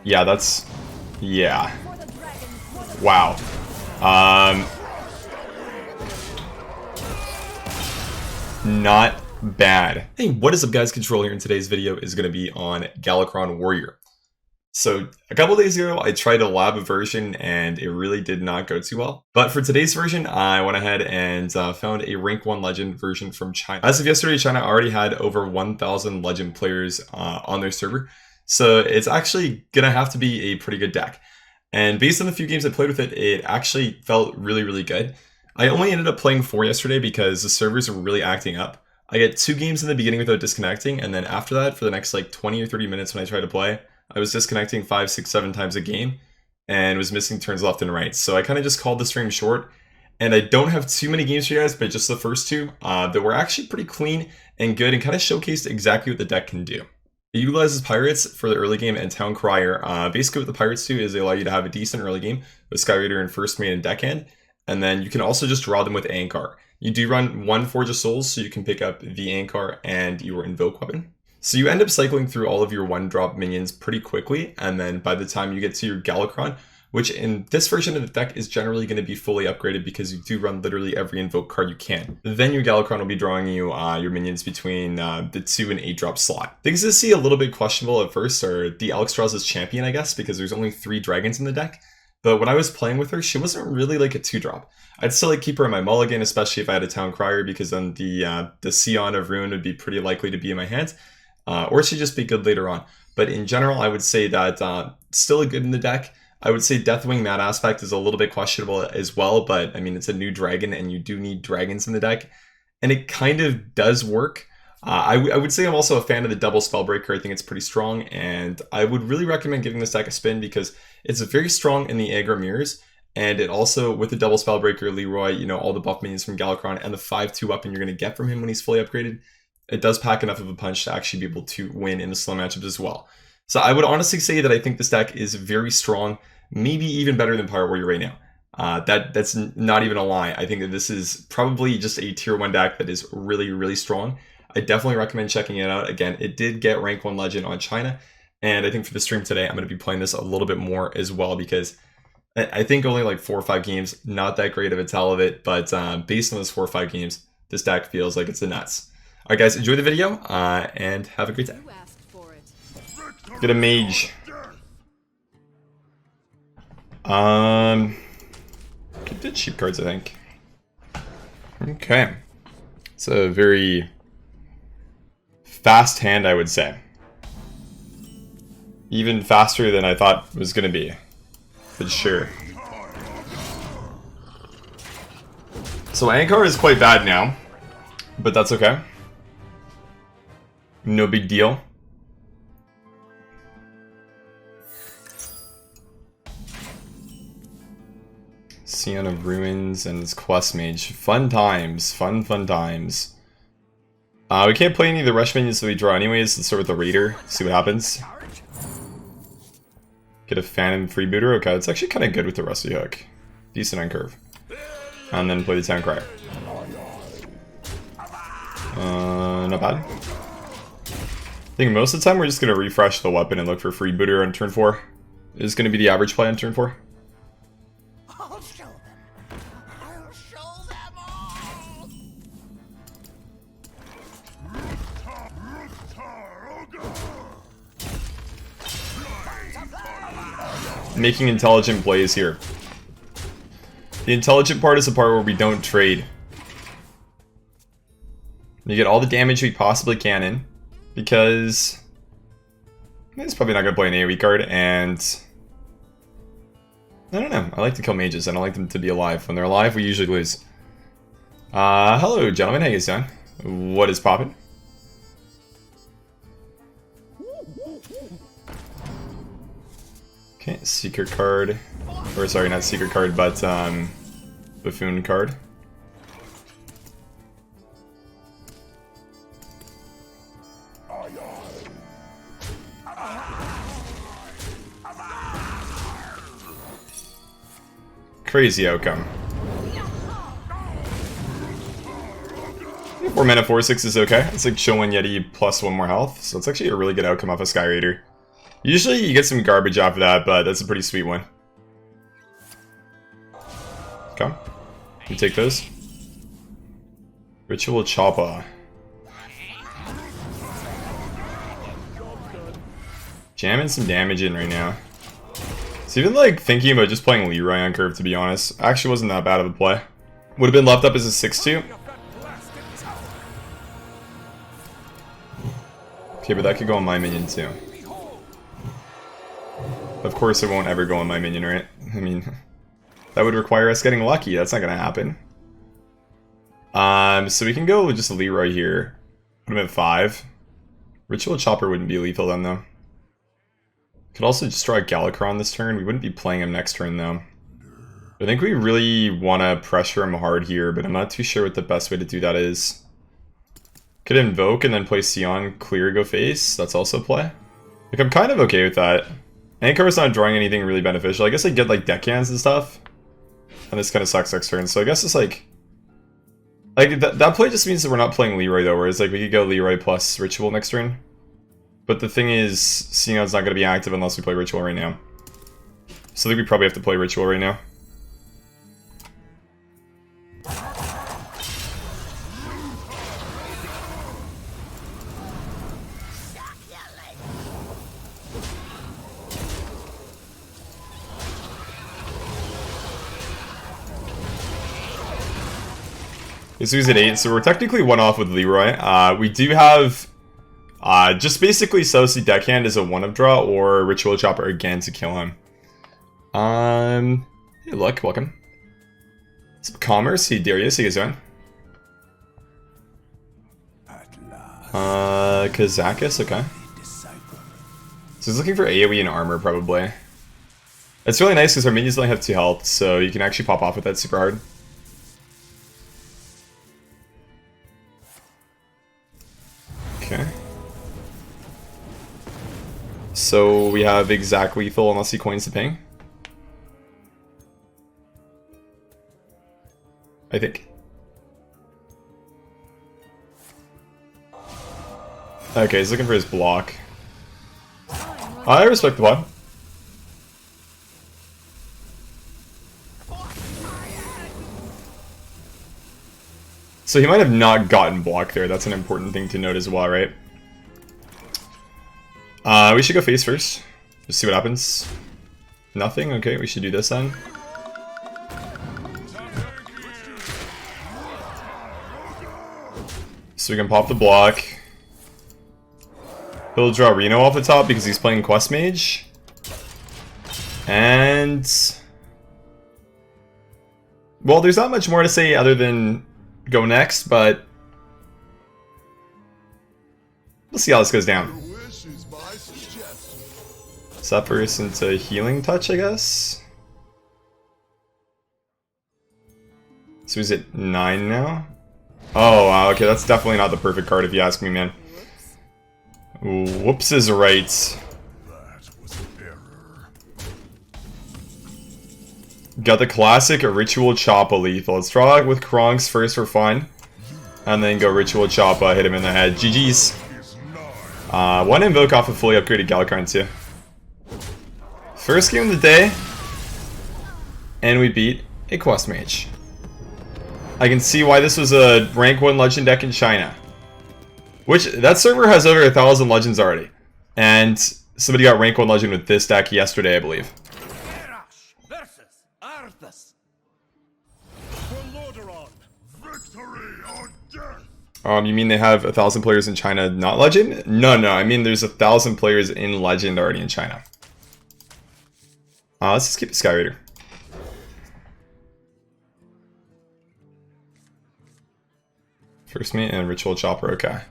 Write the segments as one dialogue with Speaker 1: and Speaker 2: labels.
Speaker 1: Yeah, that's... yeah. Wow. Not bad. Hey, what is up guys? Control here, and today's video is going to be on Galakrond Warrior. So, a couple days ago, I tried a lab version, and it really did not go too well. But for today's version, I went ahead and found a rank 1 legend version from China. As of yesterday, China already had over 1,000 legend players on their server. So, it's actually going to have to be a pretty good deck. And based on the few games I played with it, it actually felt really, really good. I only ended up playing 4 yesterday because the servers were really acting up. I get 2 games in the beginning without disconnecting, and then after that, for the next like 20 or 30 minutes when I tried to play, I was disconnecting 5, 6, 7 times a game and was missing turns left and right. So I kind of just called the stream short, and I don't have too many games for you guys, but just the first 2 that were actually pretty clean and good and kind of showcased exactly what the deck can do. It utilizes Pirates for the early game and Town Crier. Basically what the Pirates do is they allow you to have a decent early game with Skyraider in first main and deckhand, and then you can also just draw them with Ancharrr. You do run 1 Forge of Souls, so you can pick up the Ancharrr and your Invoke weapon. So you end up cycling through all of your 1-drop minions pretty quickly, and then by the time you get to your Galakrond, which in this version of the deck is generally going to be fully upgraded because you do run literally every Invoke card you can. Then your Galakrond will be drawing you your minions between the 2 and 8-drop slot. Things that see a little bit questionable at first are the Alexstrasza's champion, I guess, because there's only 3 dragons in the deck. But when I was playing with her, she wasn't really like a 2-drop. I'd still like keep her in my mulligan, especially if I had a Town Crier, because then the Scion of Ruin would be pretty likely to be in my hands. Or she'd just be good later on. But in general, I would say that still a good in the deck. I would say Deathwing, that aspect is a little bit questionable as well, but I mean, it's a new dragon and you do need dragons in the deck. And it kind of does work. I would say I'm also a fan of the double Spellbreaker. I think it's pretty strong, and I would really recommend giving this deck a spin because it's very strong in the aggro mirrors, and it also, with the double Spellbreaker, Leeroy, you know, all the buff minions from Galakrond, and the 5-2 weapon you're going to get from him when he's fully upgraded, it does pack enough of a punch to actually be able to win in the slow matchups as well. So I would honestly say that I think this deck is very strong, maybe even better than Pirate Warrior right now. That's not even a lie. I think that this is probably just a tier 1 deck that is really, really strong. I definitely recommend checking it out. Again, it did get rank 1 legend on China, and I think for the stream today, I'm going to be playing this a little bit more as well because I think only like 4 or 5 games, not that great of a tell of it, but based on those 4 or 5 games, this deck feels like it's the nuts. Alright guys, enjoy the video, and have a great day. Get a mage. Get the cheap cards, I think. Okay. It's a very fast hand, I would say. Even faster than I thought it was going to be. But sure. So Ancharrr is quite bad now, but that's okay. No big deal. Scion of Ruins and his Quest Mage. Fun times. Fun times. We can't play any of the rush minions that we draw anyways. Let's start with the Raider. See what happens. Get a Phantom Freebooter. Okay, it's actually kind of good with the Rusty Hook. Decent on curve. And then play the Town Crier. Not bad. I think most of the time we're just going to refresh the weapon and look for Freebooter on turn 4. Is going to be the average play on turn 4.
Speaker 2: I'll show them. I'll show them all.
Speaker 1: Making intelligent plays here. The intelligent part is the part where we don't trade. You get all the damage we possibly can in, because it's probably not going to play an AoE card, and I don't know. I like to kill mages. I don't like them to be alive. When they're alive, we usually lose. Hello, gentlemen. How you guys doing? What is poppin'? Okay, secret card. Or sorry, not secret card, but buffoon card. Crazy outcome. 4 mana 4/6 is okay. It's like Showen Yeti plus 1 more health, so it's actually a really good outcome off a Skyraider. Usually you get some garbage after that, but that's a pretty sweet one. Okay. You take those. Ritual Choppa. Jamming some damage in right now. So even like thinking about just playing Leeroy on curve, to be honest, actually wasn't that bad of a play. Would have been left up as a 6-2. Okay, but that could go on my minion too. Of course it won't ever go on my minion, right? I mean, that would require us getting lucky. That's not gonna happen. So we can go with just Leeroy here. Put him at 5. Ritual Chopper wouldn't be lethal then, though. Could also just draw a Galakrond this turn. We wouldn't be playing him next turn, though. I think we really want to pressure him hard here, but I'm not too sure what the best way to do that is. Could invoke and then play Scion, clear, go face. That's also a play. Like, I'm kind of okay with that. Ancharrr's not drawing anything really beneficial. I guess I get like deckhands and stuff. And this kind of sucks next turn. So I guess it's like that play just means that we're not playing Leeroy though, whereas like we could go Leeroy plus Ritual next turn. But the thing is, Scion's not going to be active unless we play Ritual right now. So I think we probably have to play Ritual right now. So he's at 8, so we're technically one off with Leeroy. We do have just basically Southsea Deckhand is a 1-of draw or Ritual Chopper again to kill him. Hey, look, welcome. Some commerce, hey Darius, how you guys doing? Kazakis, okay. So he's looking for AoE and armor probably. It's really nice because our minions only have 2 health, so you can actually pop off with that super hard. Okay. So we have exact lethal unless he coins the ping. I think. Okay, he's looking for his block. I respect the bot. So he might have not gotten blocked there. That's an important thing to note as well, right? We should go face first. Just see what happens. Nothing? Okay, we should do this then. So we can pop the block. He'll draw Reno off the top because he's playing Quest Mage. And... well, there's not much more to say other than go next, but... we'll see how this goes down. Suffers into Healing Touch, I guess? So he's at 9 now? Oh, wow, okay, that's definitely not the perfect card if you ask me, man. Whoops is right.
Speaker 3: That was an error.
Speaker 1: Got the classic Ritual Choppa lethal. Let's draw it with Kronx first for fun. And then go Ritual Choppa, hit him in the head. GG's. 1 invoke off a fully upgraded Galakrond too. First game of the day. And we beat a Quest Mage. I can see why this was a rank 1 legend deck in China. Which, that server has over 1,000 legends already. And somebody got rank 1 legend with this deck yesterday, I believe. You mean they have 1,000 players in China not legend? No, I mean there's 1,000 players in legend already in China. Let's just keep a Sky Raider. First mate and Ritual Chopper, okay.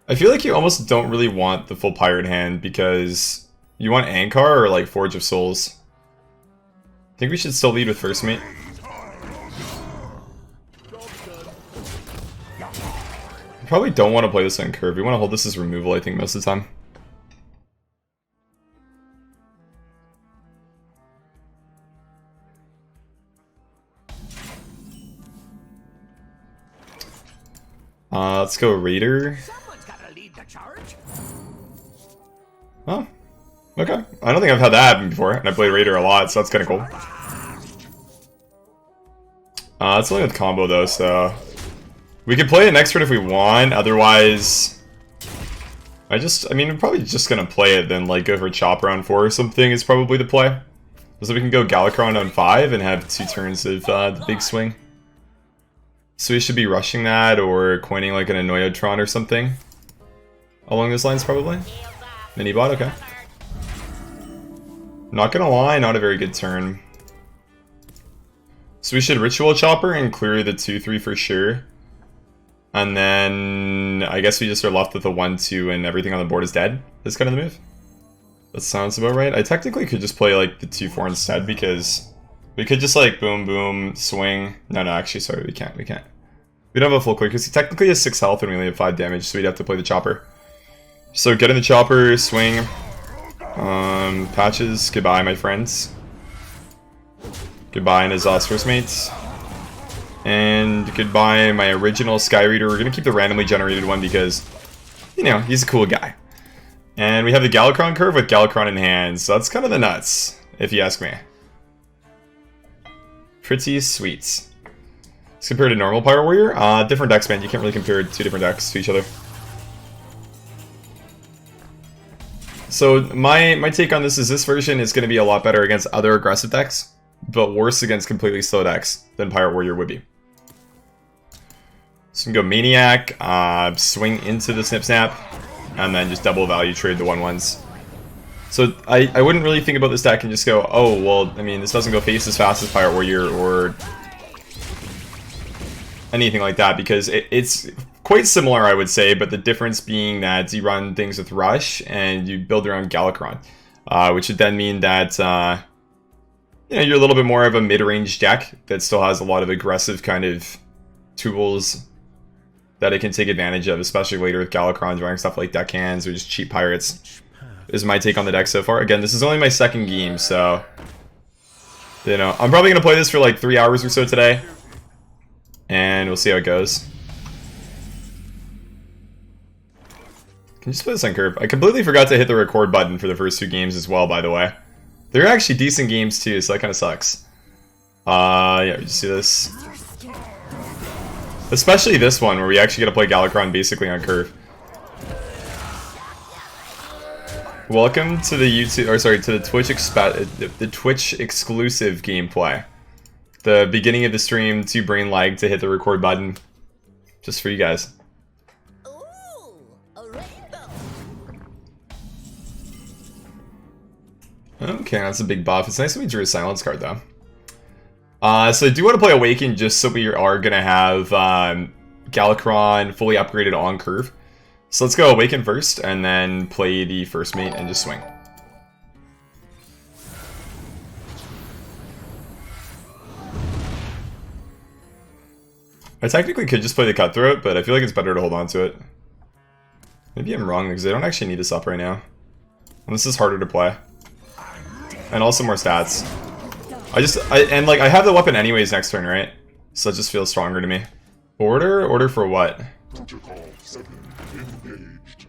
Speaker 1: I feel like you almost don't really want the full Pirate hand because you want Ancharrr or like Forge of Souls. I think we should still lead with first mate. We probably don't want to play this on curve. We want to hold this as removal, I think, most of the time. Let's go Raider.
Speaker 2: Someone's gotta lead the charge.
Speaker 1: Oh, Okay. I don't think I've had that happen before, and I played Raider a lot, so that's kind of cool. It's only with combo though, so we could play it next turn if we want. Otherwise, I mean, we're probably just gonna play it then, like go for Chopper on 4 or something is probably the play. So we can go Galakrond on 5 and have 2 turns of the big swing. So we should be rushing that or coining like an Annoyotron or something along those lines probably. Mini bot, okay. Not gonna lie, not a very good turn. So we should Ritual Chopper and clear the 2-3 for sure. And then I guess we just are left with a 1-2 and everything on the board is dead. That's kind of the move. That sounds about right. I technically could just play like the 2-4 instead because we could just like boom boom swing. No, actually sorry, we can't. We don't have a full clear because he technically has 6 health and we only have 5 damage, so we'd have to play the chopper. So get in the chopper, swing. Patches, goodbye my friends. Goodbye Nazas first mates. And goodbye my original Sky Reader. We're gonna keep the randomly generated one because, you know, he's a cool guy. And we have the Galakrond curve with Galakrond in hand, so that's kind of the nuts, if you ask me. Pretty sweet. Let's compare to normal Pirate Warrior. Different decks, man. You can't really compare 2 different decks to each other. So my take on this is this version is going to be a lot better against other aggressive decks, but worse against completely slow decks than Pirate Warrior would be. So we can go Maniac, swing into the Snip Snap, and then just double value trade the 1/1s. So I wouldn't really think about this deck and just go, oh, well, I mean, this doesn't go face as fast as Pirate Warrior or anything like that, because it's quite similar, I would say, but the difference being that you run things with Rush and you build around Galakrond, which would then mean that you know, you're a little bit more of a mid-range deck that still has a lot of aggressive kind of tools that it can take advantage of, especially later with Galakrond drawing stuff like deckhands or just cheap pirates. Is my take on the deck so far. Again, this is only my 2nd game, so you know, I'm probably gonna play this for like 3 hours or so today, and we'll see how it goes. Can you just put this on curve? I completely forgot to hit the record button for the first 2 games as well, by the way. They're actually decent games too, so that kind of sucks. Yeah, we just see this. Especially this one, where we actually get to play Galakrond basically on curve. Welcome to the YouTube, or sorry, to the Twitch exclusive gameplay. The beginning of the stream, too brain lag to hit the record button, just for you guys.
Speaker 2: Ooh, a rainbow.
Speaker 1: Okay, that's a big buff. It's nice that we drew a silence card though. So I do want to play Awaken just so we are gonna have Galakrond fully upgraded on curve. So let's go Awaken first, and then play the first mate and just swing. I technically could just play the Cutthroat, but I feel like it's better to hold on to it. Maybe I'm wrong, because I don't actually need this up right now. And this is harder to play. And also more stats. And like, I have the weapon anyways next turn, right? So it just feels stronger to me. Order? Order for what?
Speaker 3: Protocol 7 engaged.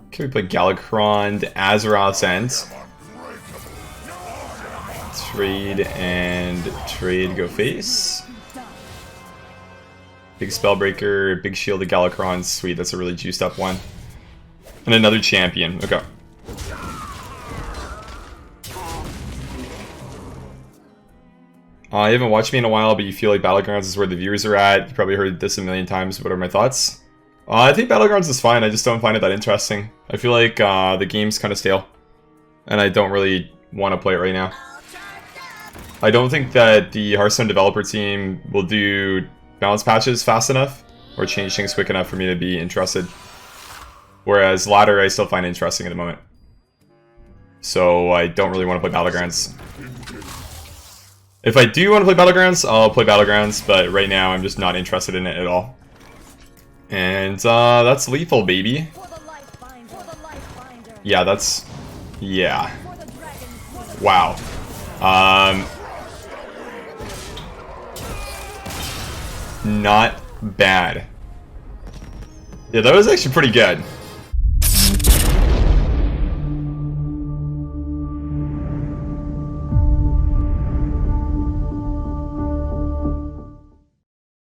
Speaker 1: Okay, we play Galakrond, Azeroth's End. Trade and trade, go face. Big Spellbreaker, big shield to Galakrond, sweet, that's a really juiced up one. And another champion, okay. You haven't watched me in a while, but you feel like Battlegrounds is where the viewers are at. You probably heard this a million times. What are my thoughts? I think Battlegrounds is fine. I just don't find it that interesting. I feel like the game's kind of stale, and I don't really want to play it right now. I don't think that the Hearthstone developer team will do balance patches fast enough or change things quick enough for me to be interested. Whereas Ladder, I still find interesting at the moment. So I don't really want to play Battlegrounds. If I do want to play Battlegrounds, I'll play Battlegrounds, but right now I'm just not interested in it at all. And that's lethal, baby. Yeah, that's... yeah. Wow. Not bad. Yeah, that was actually pretty good.